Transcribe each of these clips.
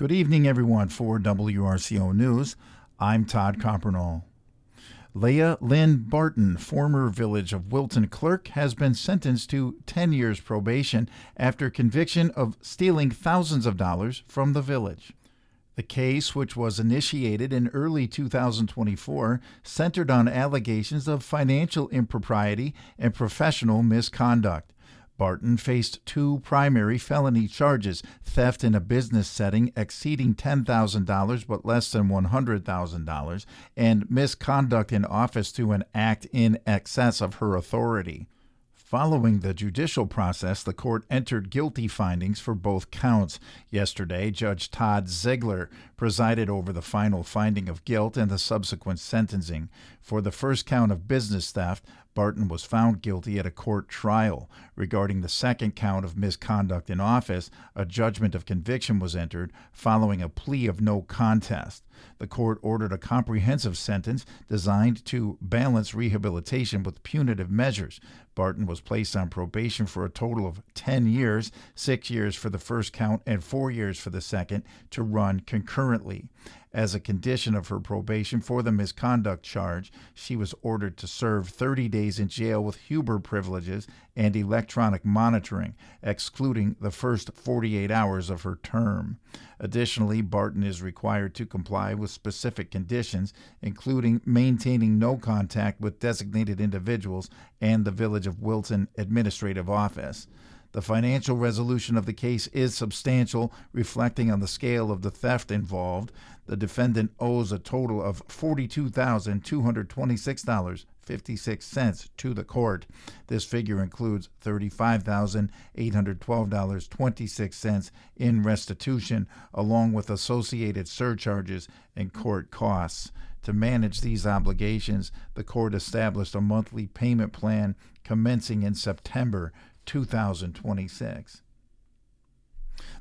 Good evening, everyone. For WRCO News, I'm Todd Coppernall. Leah Lynn Barton, former Village of Wilton clerk, has been sentenced to 10 years probation after conviction of stealing thousands of dollars from the village. The case, which was initiated in early 2024, centered on allegations of financial impropriety and professional misconduct. Barton faced two primary felony charges: theft in a business setting exceeding $10,000 but less than $100,000, and misconduct in office through an act in excess of her authority. Following the judicial process, the court entered guilty findings for both counts. Yesterday, Judge Todd Ziegler presided over the final finding of guilt and the subsequent sentencing. For the first count of business theft, Barton was found guilty at a court trial. Regarding the second count of misconduct in office, a judgment of conviction was entered following a plea of no contest. The court ordered a comprehensive sentence designed to balance rehabilitation with punitive measures. Barton was placed on probation for a total of 10 years, 6 years for the first count and 4 years for the second, to run concurrently. As a condition of her probation for the misconduct charge, she was ordered to serve 30 days in jail with Huber privileges and electronic monitoring, excluding the first 48 hours of her term. Additionally, Barton is required to comply with specific conditions, including maintaining no contact with designated individuals and the Village of Wilton Administrative Office. The financial resolution of the case is substantial, reflecting on the scale of the theft involved. The defendant owes a total of $42,226.56 to the court. This figure includes $35,812.26 in restitution, along with associated surcharges and court costs. To manage these obligations, the court established a monthly payment plan commencing in September 2026.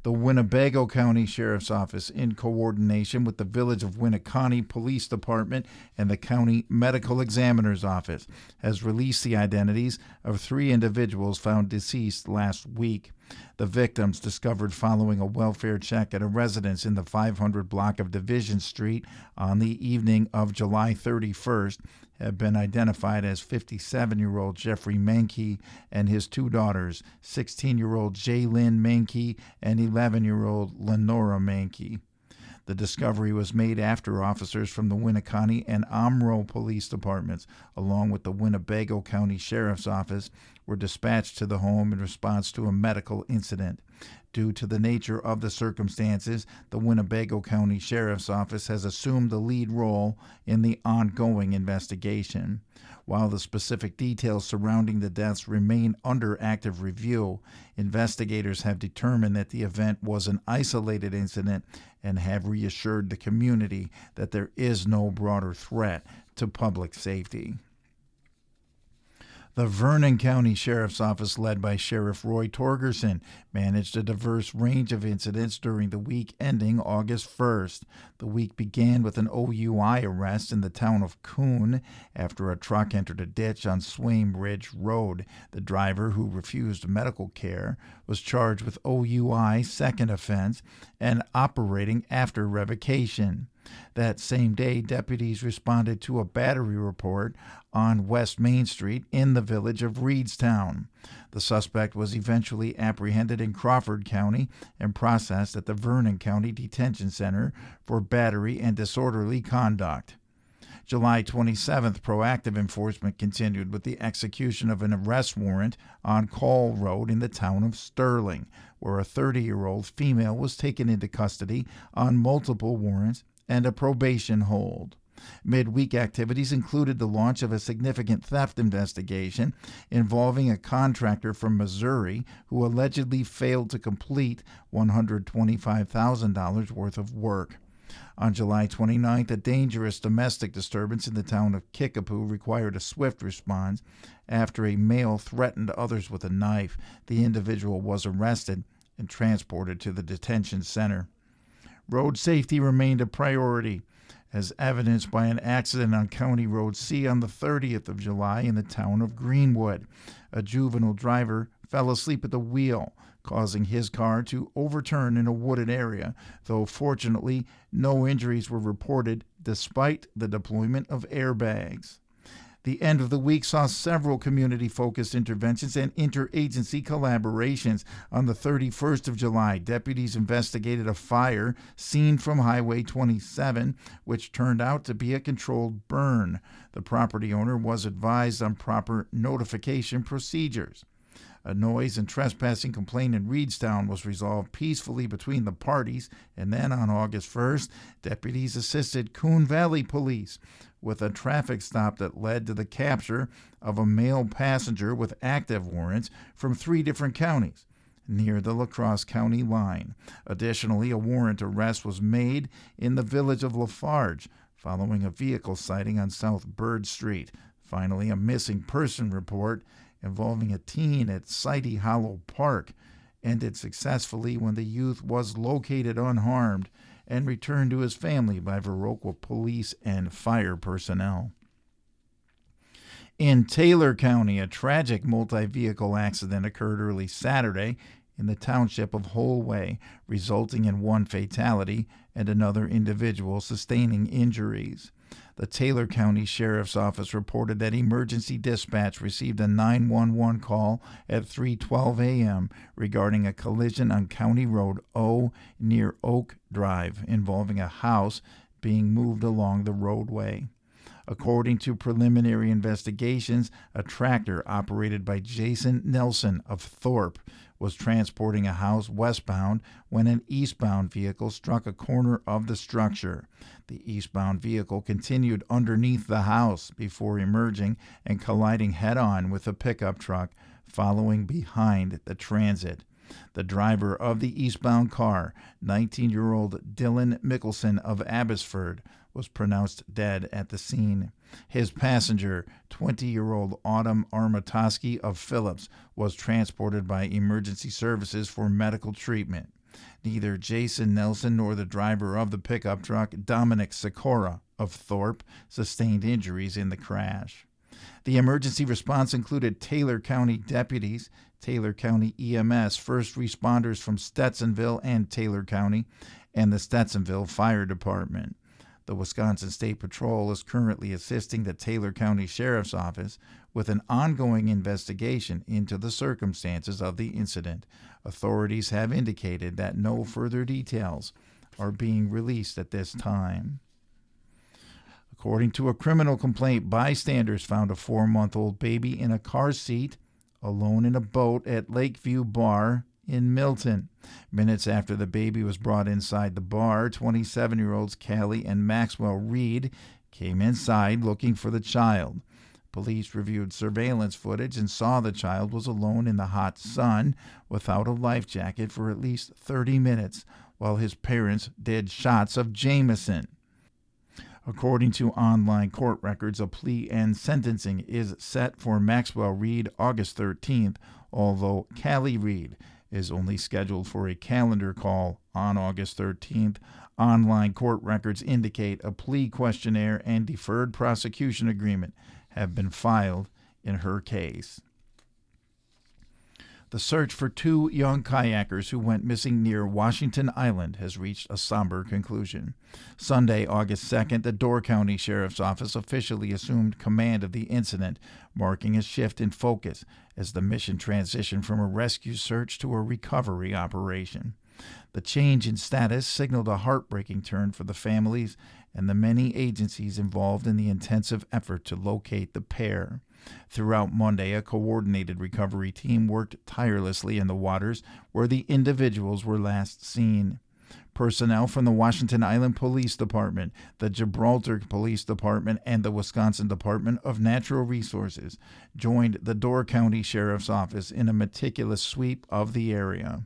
The Winnebago County Sheriff's Office, in coordination with the Village of Winneconne Police Department and the County Medical Examiner's Office, has released the identities of 3 individuals found deceased last week. The victims, discovered following a welfare check at a residence in the 500 block of Division Street on the evening of July 31st, have been identified as 57-year-old Jeffrey Mankey and his 2 daughters, 16-year-old Jaylyn Mankey and 11-year-old Lenora Mankey. The discovery was made after officers from the Winneconne and Omro police departments, along with the Winnebago County Sheriff's Office, were dispatched to the home in response to a medical incident. Due to the nature of the circumstances, the Winnebago County Sheriff's Office has assumed the lead role in the ongoing investigation. While the specific details surrounding the deaths remain under active review, investigators have determined that the event was an isolated incident and have reassured the community that there is no broader threat to public safety. The Vernon County Sheriff's Office, led by Sheriff Roy Torgerson, managed a diverse range of incidents during the week ending August 1st. The week began with an OUI arrest in the town of Coon after a truck entered a ditch on Swaim Ridge Road. The driver, who refused medical care, was charged with OUI, second offense, and operating after revocation. That same day, deputies responded to a battery report on West Main Street in the village of Reedstown. The suspect was eventually apprehended in Crawford County and processed at the Vernon County Detention Center for battery and disorderly conduct. July 27th, proactive enforcement continued with the execution of an arrest warrant on Call Road in the town of Sterling, where a 30-year-old female was taken into custody on multiple warrants and a probation hold. Midweek activities included the launch of a significant theft investigation involving a contractor from Missouri who allegedly failed to complete $125,000 worth of work. On July 29th, a dangerous domestic disturbance in the town of Kickapoo required a swift response after a male threatened others with a knife. The individual was arrested and transported to the detention center. Road safety remained a priority, as evidenced by an accident on County Road C on the 30th of July in the town of Greenwood. A juvenile driver fell asleep at the wheel, causing his car to overturn in a wooded area, though fortunately no injuries were reported despite the deployment of airbags. The end of the week saw several community-focused interventions and interagency collaborations. On the 31st of July, deputies investigated a fire seen from Highway 27, which turned out to be a controlled burn. The property owner was advised on proper notification procedures. A noise and trespassing complaint in Reedstown was resolved peacefully between the parties, and then on August 1st, deputies assisted Coon Valley Police with a traffic stop that led to the capture of a male passenger with active warrants from 3 different counties near the La Crosse County line. Additionally, a warrant arrest was made in the village of Lafarge following a vehicle sighting on South Bird Street. Finally, a missing person report involving a teen at Sidey Hollow Park ended successfully when the youth was located unharmed and returned to his family by WRCO police and fire personnel. In Taylor County, a tragic multi-vehicle accident occurred early Saturday in the township of Holway, resulting in 1 fatality and another individual sustaining injuries. The Taylor County Sheriff's Office reported that emergency dispatch received a 911 call at 3:12 a.m. regarding a collision on County Road O near Oak Drive involving a house being moved along the roadway. According to preliminary investigations, a tractor operated by Jason Nelson of Thorpe was transporting a house westbound when an eastbound vehicle struck a corner of the structure. The eastbound vehicle continued underneath the house before emerging and colliding head-on with a pickup truck following behind the transit. The driver of the eastbound car, 19-year-old Dylan Mickelson of Abbotsford, was pronounced dead at the scene. His passenger, 20-year-old Autumn Armatoski of Phillips, was transported by emergency services for medical treatment. Neither Jason Nelson nor the driver of the pickup truck, Dominic Sikora of Thorpe, sustained injuries in the crash. The emergency response included Taylor County deputies, Taylor County EMS, first responders from Stetsonville and Taylor County, and the Stetsonville Fire Department. The Wisconsin State Patrol is currently assisting the Taylor County Sheriff's Office with an ongoing investigation into the circumstances of the incident. Authorities have indicated that no further details are being released at this time. According to a criminal complaint, bystanders found a 4-month-old baby in a car seat alone in a boat at Lakeview Bar in Milton. Minutes after the baby was brought inside the bar, 27-year-olds Callie and Maxwell Reed came inside looking for the child. Police reviewed surveillance footage and saw the child was alone in the hot sun without a life jacket for at least 30 minutes while his parents did shots of Jameson. According to online court records, a plea and sentencing is set for Maxwell Reed August 13th, although Callie Reed is only scheduled for a calendar call on August 13th. Online court records indicate a plea questionnaire and deferred prosecution agreement have been filed in her case. The search for 2 young kayakers who went missing near Washington Island has reached a somber conclusion. Sunday, August 2nd, the Door County Sheriff's Office officially assumed command of the incident, marking a shift in focus as the mission transitioned from a rescue search to a recovery operation. The change in status signaled a heartbreaking turn for the families and the many agencies involved in the intensive effort to locate the pair. Throughout Monday, a coordinated recovery team worked tirelessly in the waters where the individuals were last seen. Personnel from the Washington Island Police Department, the Gibraltar Police Department, and the Wisconsin Department of Natural Resources joined the Door County Sheriff's Office in a meticulous sweep of the area.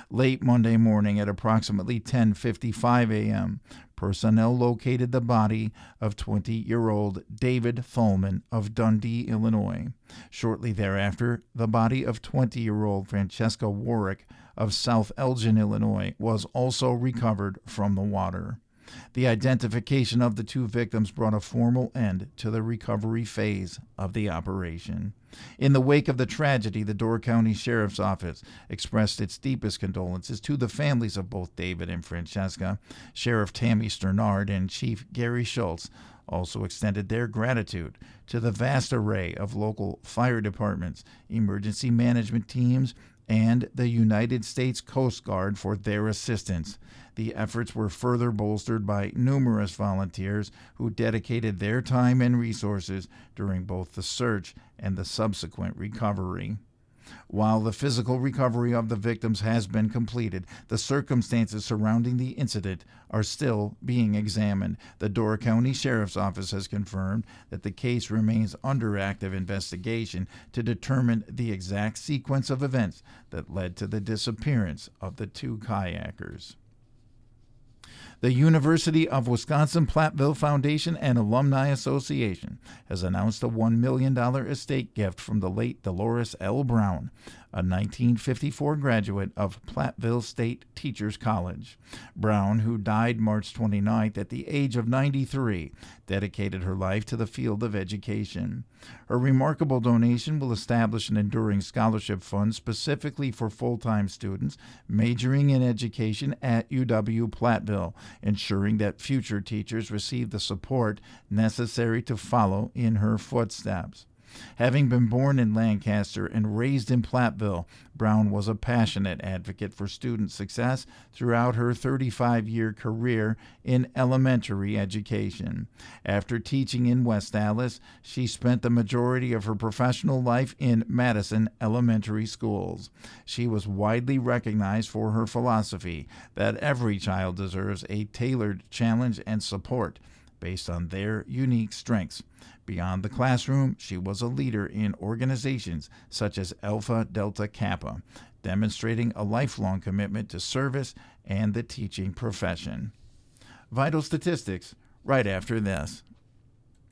Late Monday morning at approximately 10:55 a.m., personnel located the body of 20-year-old David Thulman of Dundee, Illinois. Shortly thereafter, the body of 20-year-old Francesca Warwick of South Elgin, Illinois, was also recovered from the water. The identification of the two victims brought a formal end to the recovery phase of the operation. In the wake of the tragedy, the Door County Sheriff's Office expressed its deepest condolences to the families of both David and Francesca. Sheriff Tammy Sternard and Chief Gary Schultz also extended their gratitude to the vast array of local fire departments, emergency management teams, and the United States Coast Guard for their assistance. The efforts were further bolstered by numerous volunteers who dedicated their time and resources during both the search and the subsequent recovery. While the physical recovery of the victims has been completed, the circumstances surrounding the incident are still being examined. The Door County Sheriff's Office has confirmed that the case remains under active investigation to determine the exact sequence of events that led to the disappearance of the two kayakers. The University of Wisconsin-Platteville Foundation and Alumni Association has announced a $1 million estate gift from the late Dolores L. Brown, a 1954 graduate of Platteville State Teachers College. Brown, who died March 29th at the age of 93, dedicated her life to the field of education. Her remarkable donation will establish an enduring scholarship fund specifically for full-time students majoring in education at UW-Platteville, ensuring that future teachers receive the support necessary to follow in her footsteps. Having been born in Lancaster and raised in Platteville, Brown was a passionate advocate for student success throughout her 35-year career in elementary education. After teaching in West Allis, she spent the majority of her professional life in Madison elementary schools. She was widely recognized for her philosophy that every child deserves a tailored challenge and support based on their unique strengths. Beyond the classroom, she was a leader in organizations such as Alpha Delta Kappa, demonstrating a lifelong commitment to service and the teaching profession. Vital statistics right after this.